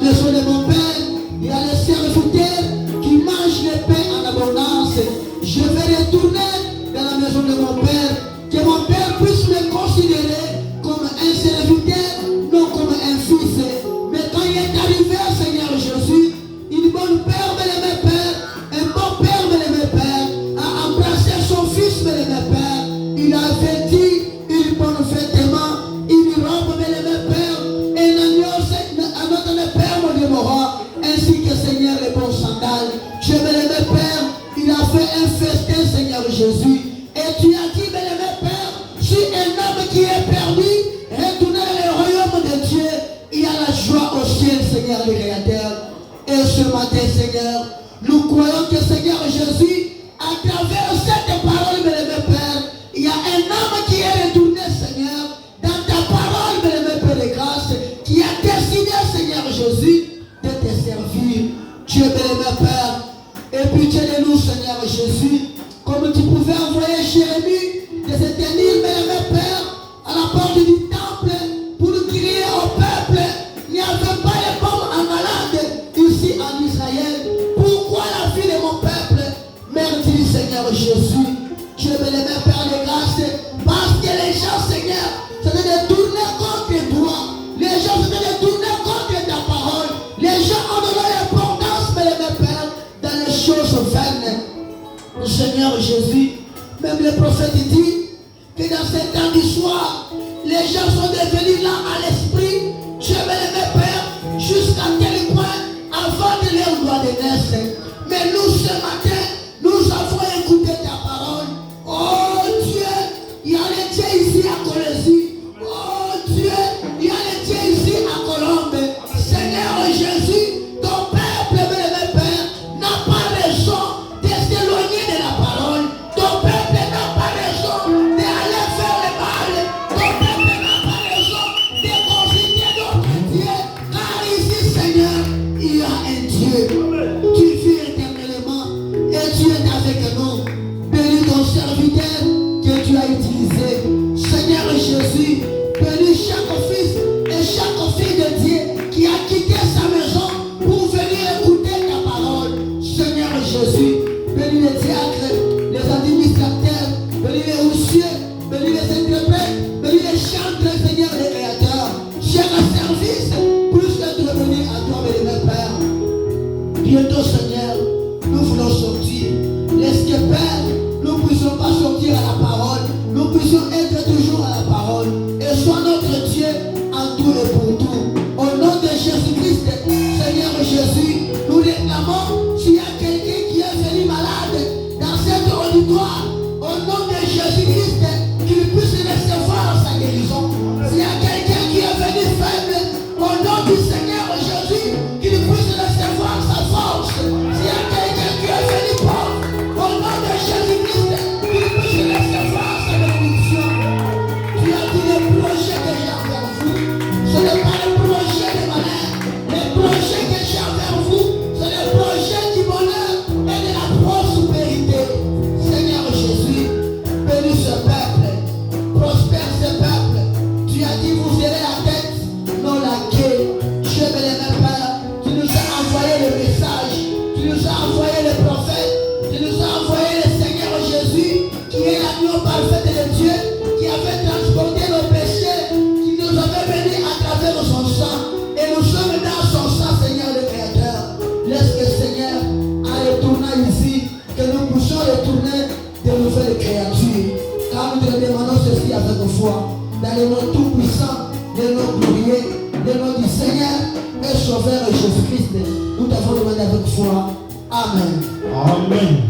maison de mon Père, il y a les serviteurs qui mangent le pain en abondance. Je vais retourner dans la maison de mon Père, que mon Père puisse me considérer comme un serviteur, non comme un fils. Mais quand il est arrivé, Seigneur Jésus, une bonne Père, bien-aimé Père, un bon Père, bien-aimé Père, a embrassé son fils, bien-aimé Père. Il a vêtu une bonne vêtement, une robe, bien-aimé Père, et un agneau à notre Père, mon Dieu, mon roi, ainsi que Seigneur, les bons sandales. Je bien-aimé Père, il a fait un festin, Seigneur Jésus. Et tu as dit, bien-aimé Père, si un homme qui est perdu retourne dans le royaume de Dieu, il y a la joie au ciel, Seigneur le Créateur. Et ce matin, Seigneur, nous croyons que Seigneur Jésus, à travers cette parole, bien-aimé Père, il y a un homme qui est retourné, Seigneur, dans ta parole, bien-aimé Père de grâce, qui a décidé, Seigneur Jésus, de te servir. Dieu, bien-aimé Père, et pitié de nous, Seigneur Jésus, comme tu pouvais envoyer Jérémie de se tenir, bien-aimé Père, à la porte du temple pour crier au peuple. Il n'y avait pas de pommes en malade ici en Israël. Pourquoi la vie de mon peuple meurt-il, Seigneur Jésus? Je veux les mêmes Père de grâce, parce que les gens, Seigneur, se sont détournés contre toi. Les gens se sont détournés contre ta parole. Les gens ont donné l'importance, mes Père, dans les choses vaines. Seigneur Jésus, même le prophète dit que dans ces temps du soir, les gens sont devenus là à l'esprit. Je veux les mêmes Père, jusqu'à tel point, avant de leur doigt de naître. Mais nous, ce matin, nous avons écouté ta parole. Oh Dieu, il y a les dieux ici à Colosie. Oh Dieu, il y a les dieux ici à Colombe. Seigneur Jésus, ton peuple, bien-aimé Père, n'a pas raison de s'éloigner de la parole. Ton peuple n'a pas raison d'aller faire le mal. Ton peuple n'a pas raison de consulter d'autres dieux. Car ici, Seigneur, il y a un Dieu. Tu vis éternellement et tu es avec nous. Bénis ton serviteur que tu as utilisé. Seigneur Jésus, bénis chaque fils et chaque fille de Dieu qui a quitté sa maison pour venir écouter ta parole. Seigneur Jésus, bénis les diacres, les administrateurs, bénis les huissiers, bénis les interprètes, bénis les chantres, Seigneur les créateurs. Chaque service, plus que de venir à toi, mes Père. Bientôt, Seigneur, nous voulons sortir. Laisse que Père, nous ne puissions pas sortir à la parole. Nous puissions être toujours à la parole. Et sois notre Dieu en tout et pour tout. Au nom de Jésus-Christ, Seigneur Jésus, nous réclamons s'il y a quelqu'un qui est venu malade dans cet auditoire, au nom de Jésus-Christ, qu'il puisse recevoir sa guérison. S'il y a quelqu'un qui est venu faible, au nom du Seigneur Jésus, qu'il puisse recevoir sa force. S'il y a quelqu'un qui est venu pauvre, au nom de Jésus-Christ, qu'il puisse recevoir sa bénédiction. Tu as dit les projets que j'ai envers vous, ce n'est pas les projets de malheur. Les projets que j'ai envers vous, c'est les projets du bonheur et de la prospérité. Seigneur Jésus, bénis ce peuple, prospère ce peuple. Tu as dit vous serez la tête, non la queue. Je veux les mêmes Père. Tu nous as envoyé le message, tu nous as envoyé le prophète, tu nous as envoyé le Seigneur Jésus, qui est l'agneau parfait de Dieu, qui avait transporté nos péchés, qui nous avait bénis à travers son sang. Et nous sommes dans son sang, Seigneur le Créateur. Laisse que Seigneur, en retournant ici, que nous puissions retourner de nouvelles créatures. Car nous te demandons ceci avec foi. Dans le nom tout-puissant, le nom glorieux, le nom du Seigneur et Sauveur Jésus-Christ, nous t'avons demandé avec foi. Amen. Amen.